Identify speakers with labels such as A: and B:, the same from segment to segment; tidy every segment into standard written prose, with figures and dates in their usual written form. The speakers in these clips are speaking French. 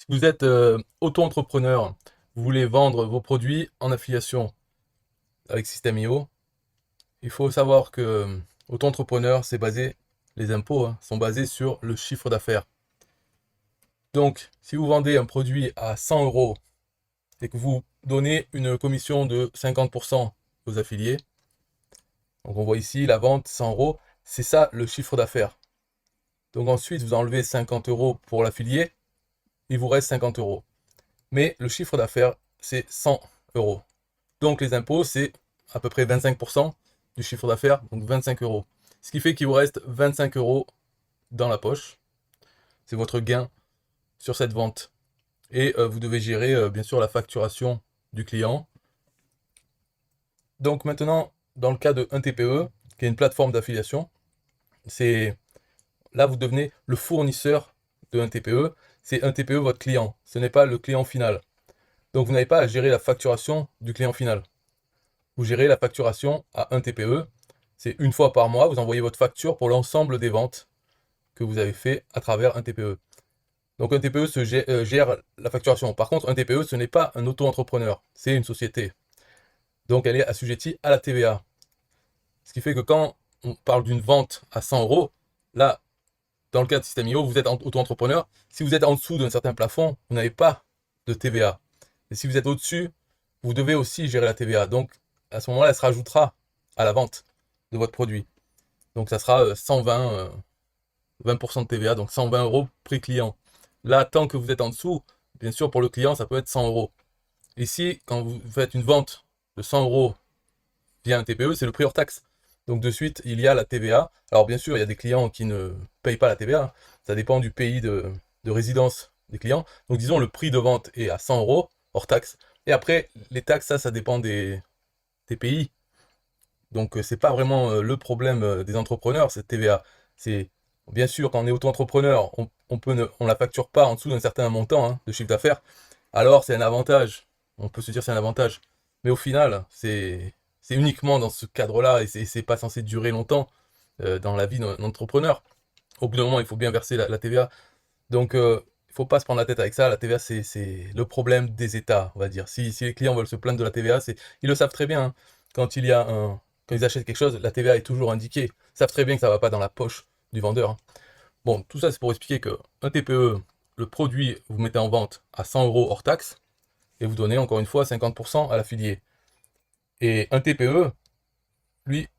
A: Si vous êtes auto-entrepreneur, vous voulez vendre vos produits en affiliation avec System.io, il faut savoir que auto-entrepreneur, c'est basé, les impôts sont basés sur le chiffre d'affaires. Donc, si vous vendez un produit à 100 euros et que vous donnez une commission de 50% aux affiliés, donc on voit ici la vente 100 euros, c'est ça le chiffre d'affaires. Donc ensuite, vous enlevez 50 euros pour l'affilié, il vous reste 50 euros. Mais le chiffre d'affaires, c'est 100 euros. Donc les impôts, c'est à peu près 25% du chiffre d'affaires, donc 25 euros. Ce qui fait qu'il vous reste 25 euros dans la poche. C'est votre gain sur cette vente. Et vous devez gérer bien sûr la facturation du client. Donc maintenant, dans le cas de 1TPE, qui est une plateforme d'affiliation, c'est là vous devenez le fournisseur de 1TPE. C'est 1TPE votre client, ce n'est pas le client final. Donc vous n'avez pas à gérer la facturation du client final. Vous gérez la facturation à 1TPE. C'est une fois par mois, vous envoyez votre facture pour l'ensemble des ventes que vous avez fait à travers 1TPE. Donc 1TPE gère la facturation. Par contre, 1TPE, ce n'est pas un auto-entrepreneur, c'est une société. Donc elle est assujettie à la TVA. Ce qui fait que quand on parle d'une vente à 100 euros, là, dans le cas de System.io, vous êtes auto-entrepreneur. Si vous êtes en dessous d'un certain plafond, vous n'avez pas de TVA. Et si vous êtes au-dessus, vous devez aussi gérer la TVA. Donc à ce moment-là, elle se rajoutera à la vente de votre produit. Donc ça sera 120, 20% de TVA, donc 120 euros prix client. Là, tant que vous êtes en dessous, bien sûr, pour le client, ça peut être 100 euros. Ici, quand vous faites une vente de 100 euros via un TPE, c'est le prix hors taxe. Donc de suite, il y a la TVA. Alors bien sûr, il y a des clients qui ne payent pas la TVA. Ça dépend du pays de résidence des clients. Donc disons, le prix de vente est à 100 euros hors taxe. Et après, les taxes, ça dépend des pays. Donc c'est pas vraiment le problème des entrepreneurs, cette TVA. C'est bien sûr quand on est auto-entrepreneur, on la facture pas en dessous d'un certain montant de chiffre d'affaires. Alors c'est un avantage. On peut se dire c'est un avantage. Mais au final, c'est uniquement dans ce cadre-là et c'est pas censé durer longtemps dans la vie d'un entrepreneur. Au bout d'un moment, il faut bien verser la TVA. Donc il faut pas se prendre la tête avec ça. La TVA, c'est le problème des États, on va dire. Si les clients veulent se plaindre de la TVA, ils le savent très bien, hein. Quand il y a un, Quand ils achètent quelque chose, la TVA est toujours indiquée. Ils savent très bien que ça ne va pas dans la poche du vendeur, hein. Bon, tout ça c'est pour expliquer que un TPE, le produit, vous mettez en vente à 100 euros hors taxe et vous donnez encore une fois 50% à l'affilié. Et un TPE, lui,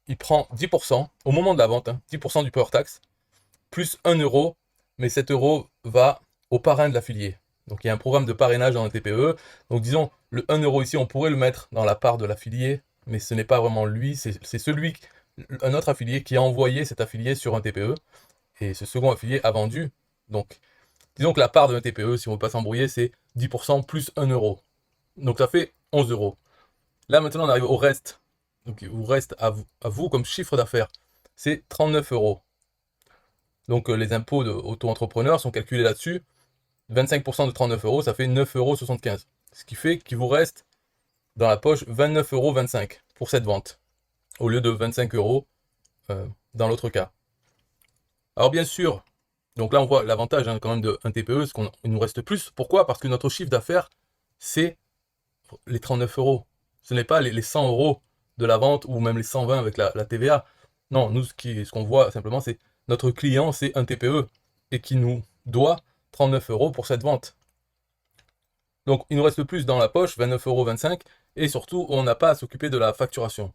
A: il prend 10% au moment de la vente, 10% du prix hors taxe, plus 1 euro, mais cet euro va au parrain de l'affilié. Donc il y a un programme de parrainage dans un TPE. Donc disons, le 1 euro ici, on pourrait le mettre dans la part de l'affilié, mais ce n'est pas vraiment lui, c'est un autre affilié qui a envoyé cet affilié sur un TPE, et ce second affilié a vendu. Donc disons que la part d'un TPE, si on ne veut pas s'embrouiller, c'est 10% plus 1 euro. Donc ça fait 11 euros. Là maintenant on arrive au reste. Donc il vous reste à vous comme chiffre d'affaires. C'est 39 euros. Donc les impôts auto-entrepreneurs sont calculés là-dessus. 25% de 39 euros, ça fait 9,75 euros. Ce qui fait qu'il vous reste dans la poche 29,25 euros pour cette vente, au lieu de 25 euros dans l'autre cas. Alors bien sûr, donc là on voit l'avantage quand même d'un TPE, c'est qu'il nous reste plus. Pourquoi? Parce que notre chiffre d'affaires, c'est les 39 euros. Ce n'est pas les 100 euros de la vente ou même les 120 avec la TVA. Non, nous, ce qu'on voit simplement, c'est notre client, c'est un TPE et qui nous doit 39 euros pour cette vente. Donc, il nous reste plus dans la poche, 29,25 euros, et surtout, on n'a pas à s'occuper de la facturation.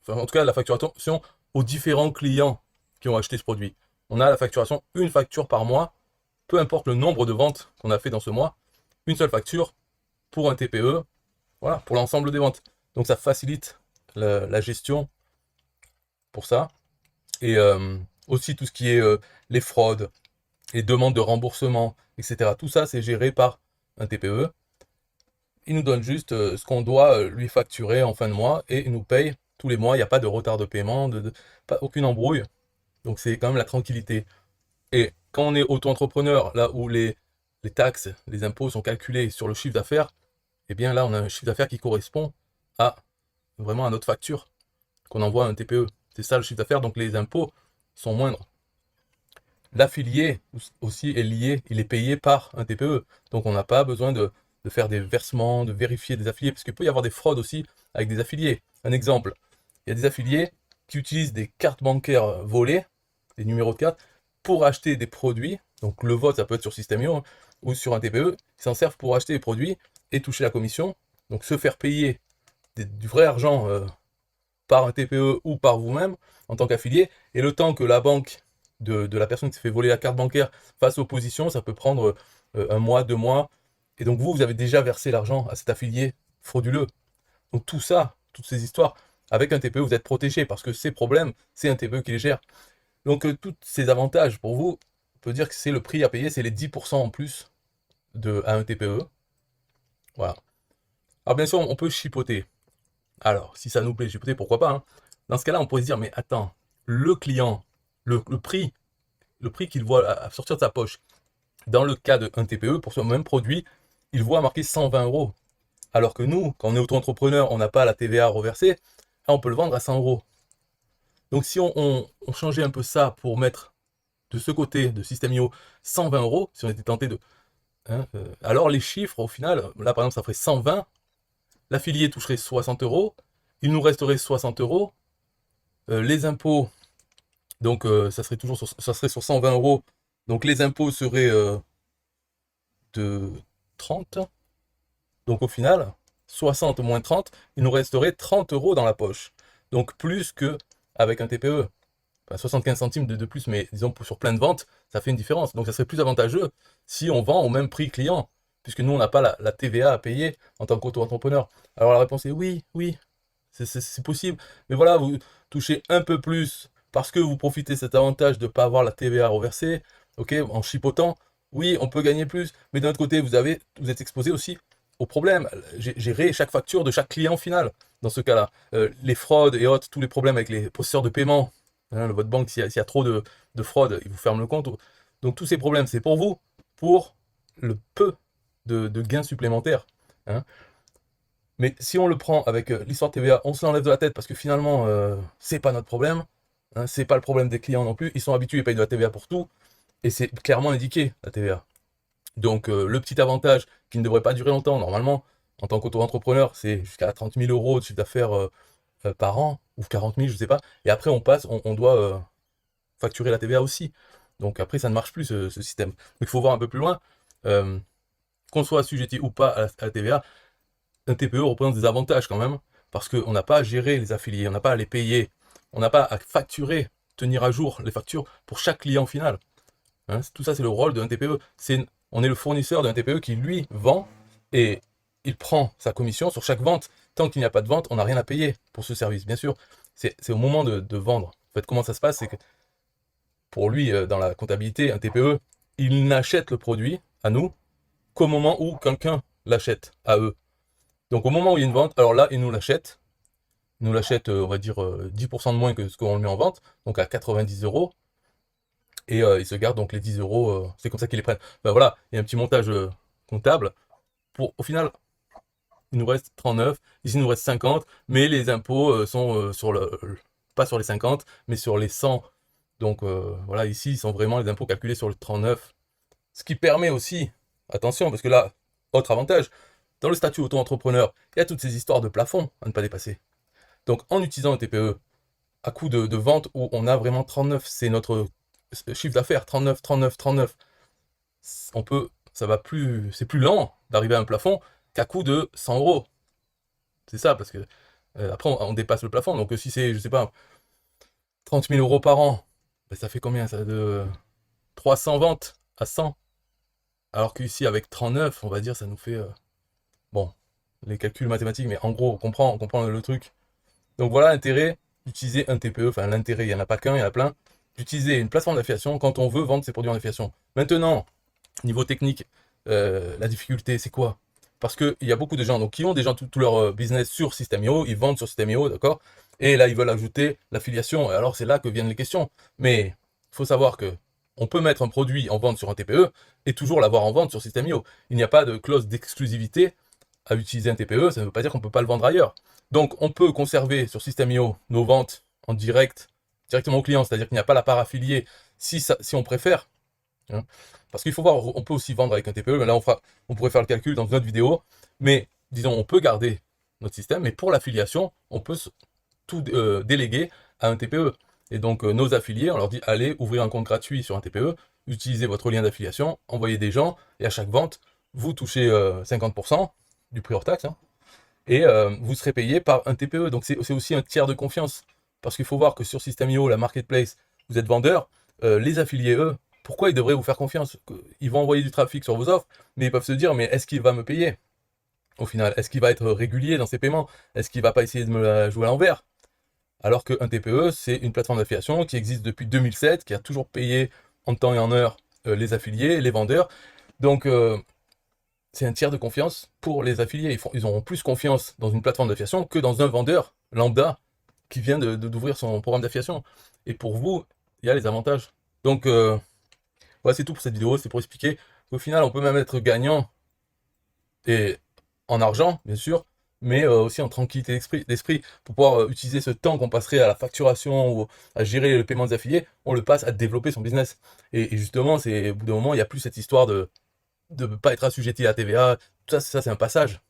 A: Enfin, en tout cas, la facturation aux différents clients qui ont acheté ce produit. On a la facturation, une facture par mois, peu importe le nombre de ventes qu'on a fait dans ce mois, une seule facture pour un TPE, voilà, pour l'ensemble des ventes. Donc ça facilite la gestion pour ça. Et aussi tout ce qui est les fraudes, les demandes de remboursement, etc. Tout ça, c'est géré par un TPE. Il nous donne juste ce qu'on doit lui facturer en fin de mois et il nous paye tous les mois. Il n'y a pas de retard de paiement, pas, aucune embrouille. Donc c'est quand même la tranquillité. Et quand on est auto-entrepreneur, là où les taxes, les impôts sont calculés sur le chiffre d'affaires, eh bien là, on a un chiffre d'affaires qui correspond à vraiment à notre facture qu'on envoie à un TPE. C'est ça le chiffre d'affaires, donc les impôts sont moindres. l'affilié aussi est lié, il est payé par un TPE. Donc on n'a pas besoin de faire des versements, de vérifier des affiliés, parce qu'il peut y avoir des fraudes aussi avec des affiliés. Un exemple, il y a des affiliés qui utilisent des cartes bancaires volées, des numéros de carte, pour acheter des produits. Donc le vote, ça peut être sur System.io hein, ou sur un TPE, ils s'en servent pour acheter des produits et toucher la commission. Donc se faire payer du vrai argent par un TPE ou par vous-même en tant qu'affilié. Et le temps que la banque de la personne qui s'est fait voler la carte bancaire fasse opposition, ça peut prendre un mois, 2 mois. Et donc vous avez déjà versé l'argent à cet affilié frauduleux. Donc tout ça, toutes ces histoires, avec un TPE, vous êtes protégé parce que ces problèmes, c'est un TPE qui les gère. Donc tous ces avantages pour vous, on peut dire que c'est le prix à payer, c'est les 10% en plus à un TPE. Voilà. Alors bien sûr, on peut chipoter. Alors, si ça nous plaît chipoter, pourquoi pas hein. Dans ce cas-là, on pourrait se dire, mais attends, le client, le prix qu'il voit à sortir de sa poche, dans le cas d'un TPE, pour ce même produit, il voit marqué 120 euros. Alors que nous, quand on est auto-entrepreneur, on n'a pas la TVA reversée, on peut le vendre à 100 euros. Donc si on changeait un peu ça pour mettre de ce côté de System.io 120 euros, si on était tenté de... hein, alors les chiffres, au final, là par exemple ça ferait 120, l'affilié toucherait 60 euros, il nous resterait 60 euros, les impôts, donc ça serait sur 120 euros, donc les impôts seraient de 30, donc au final, 60 moins 30, il nous resterait 30 euros dans la poche. Donc plus qu'avec un TPE. Enfin, 75 centimes de plus, mais disons sur plein de ventes, ça fait une différence. Donc ça serait plus avantageux si on vend au même prix client, puisque nous, on n'a pas la TVA à payer en tant qu'auto-entrepreneur. Alors la réponse est oui, oui, c'est possible. Mais voilà, vous touchez un peu plus parce que vous profitez de cet avantage de ne pas avoir la TVA reversée, ok, en chipotant. Oui, on peut gagner plus, mais d'un autre côté, vous êtes exposé aussi au problème. Gérer chaque facture de chaque client final dans ce cas-là. Les fraudes et autres, tous les problèmes avec les processeurs de paiement. Hein, votre banque, s'il y a trop de fraude, il vous ferme le compte. Donc tous ces problèmes, c'est pour vous, pour le peu de gains supplémentaires. Hein. Mais si on le prend avec l'histoire TVA, on se l'enlève de la tête parce que finalement, c'est pas notre problème. Hein, c'est pas le problème des clients non plus. Ils sont habitués, ils payent de la TVA pour tout. Et c'est clairement indiqué, la TVA. Donc le petit avantage qui ne devrait pas durer longtemps, normalement, en tant qu'auto-entrepreneur, c'est jusqu'à 30 000 euros de chiffre d'affaires par an, ou 40 000, je sais pas. Et après, on doit facturer la TVA aussi. Donc après, ça ne marche plus ce système. Donc il faut voir un peu plus loin. Euh, qu'on soit assujetti ou pas à la TVA, un TPE représente des avantages quand même, parce qu'on n'a pas à gérer les affiliés, on n'a pas à les payer, on n'a pas à facturer, tenir à jour les factures pour chaque client final. Hein, tout ça, c'est le rôle d'un TPE. On est le fournisseur d'un TPE qui, lui, vend et il prend sa commission sur chaque vente. Tant qu'il n'y a pas de vente, on n'a rien à payer pour ce service. Bien sûr, c'est au moment de vendre. En fait, comment ça se passe, c'est que pour lui, dans la comptabilité, un TPE, il n'achète le produit à nous qu'au moment où quelqu'un l'achète à eux. Donc au moment où il y a une vente, alors là, il nous l'achète. Il nous l'achète, on va dire, 10% de moins que ce qu'on le met en vente, donc à 90 euros. Et ils se gardent donc les 10 euros, c'est comme ça qu'ils les prennent. Ben voilà, il y a un petit montage comptable. Au final, il nous reste 39, ici il nous reste 50, mais les impôts sont pas sur les 50, mais sur les 100. Donc voilà, ici, ils sont vraiment les impôts calculés sur le 39. Ce qui permet aussi, attention, parce que là, autre avantage, dans le statut auto-entrepreneur, il y a toutes ces histoires de plafond à ne pas dépasser. Donc en utilisant un TPE, à coût de vente où on a vraiment 39, c'est notre chiffre d'affaires, 39, 39, 39. C'est plus lent d'arriver à un plafond qu'à coût de 100 euros. C'est ça, parce que après on dépasse le plafond. Donc si c'est, je sais pas, 30 000 euros par an, ben, ça fait combien ça de 300 ventes à 100. Alors qu'ici avec 39, on va dire, ça nous fait bon, les calculs mathématiques, mais en gros, on comprend le truc. Donc voilà l'intérêt d'utiliser un TPE, enfin l'intérêt, il n'y en a pas qu'un, il y en a plein, d'utiliser une plateforme d'affiliation quand on veut vendre ses produits en affiliation. Maintenant, niveau technique, la difficulté, c'est quoi? Parce qu'il y a beaucoup de gens donc, qui ont déjà tout leur business sur System.io, ils vendent sur System.io, d'accord? Et là, ils veulent ajouter l'affiliation, et alors c'est là que viennent les questions. Mais il faut savoir que on peut mettre un produit en vente sur un TPE et toujours l'avoir en vente sur System.io. Il n'y a pas de clause d'exclusivité à utiliser un TPE, ça ne veut pas dire qu'on ne peut pas le vendre ailleurs. Donc on peut conserver sur System.io nos ventes en direct, directement au client, c'est-à-dire qu'il n'y a pas la part affiliée si on préfère, hein. Parce qu'il faut voir, on peut aussi vendre avec un TPE, mais là on pourrait faire le calcul dans une autre vidéo, mais disons, on peut garder notre système, mais pour l'affiliation, on peut tout déléguer à un TPE. Et donc nos affiliés, on leur dit, allez ouvrir un compte gratuit sur un TPE, utilisez votre lien d'affiliation, envoyez des gens, et à chaque vente, vous touchez 50% du prix hors taxe, hein, et vous serez payé par un TPE. Donc c'est aussi un tiers de confiance. Parce qu'il faut voir que sur System.io, la marketplace, vous êtes vendeur, les affiliés, eux, pourquoi ils devraient vous faire confiance? Ils vont envoyer du trafic sur vos offres, mais ils peuvent se dire, mais est-ce qu'il va me payer au final? Est-ce qu'il va être régulier dans ses paiements? Est-ce qu'il va pas essayer de me la jouer à l'envers? Alors qu'un TPE, c'est une plateforme d'affiliation qui existe depuis 2007, qui a toujours payé en temps et en heure les affiliés, les vendeurs. Donc, c'est un tiers de confiance pour les affiliés. Ils auront plus confiance dans une plateforme d'affiliation que dans un vendeur lambda qui vient d'ouvrir son programme d'affiliation. Et pour vous, il y a les avantages. Donc, voilà, c'est tout pour cette vidéo. C'est pour expliquer qu'au final, on peut même être gagnant et en argent, bien sûr, mais aussi en tranquillité d'esprit pour pouvoir utiliser ce temps qu'on passerait à la facturation ou à gérer le paiement des affiliés, on le passe à développer son business. Et justement, au bout d'un moment, il n'y a plus cette histoire de ne pas être assujetti à la TVA. Tout ça, c'est un passage.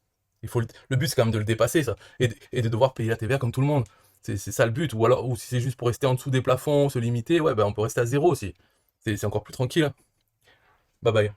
A: Le but, c'est quand même de le dépasser, ça, et de devoir payer la TVA comme tout le monde. C'est ça le but. Ou si c'est juste pour rester en dessous des plafonds, se limiter, ouais, ben on peut rester à zéro aussi. C'est encore plus tranquille, hein. Bye bye.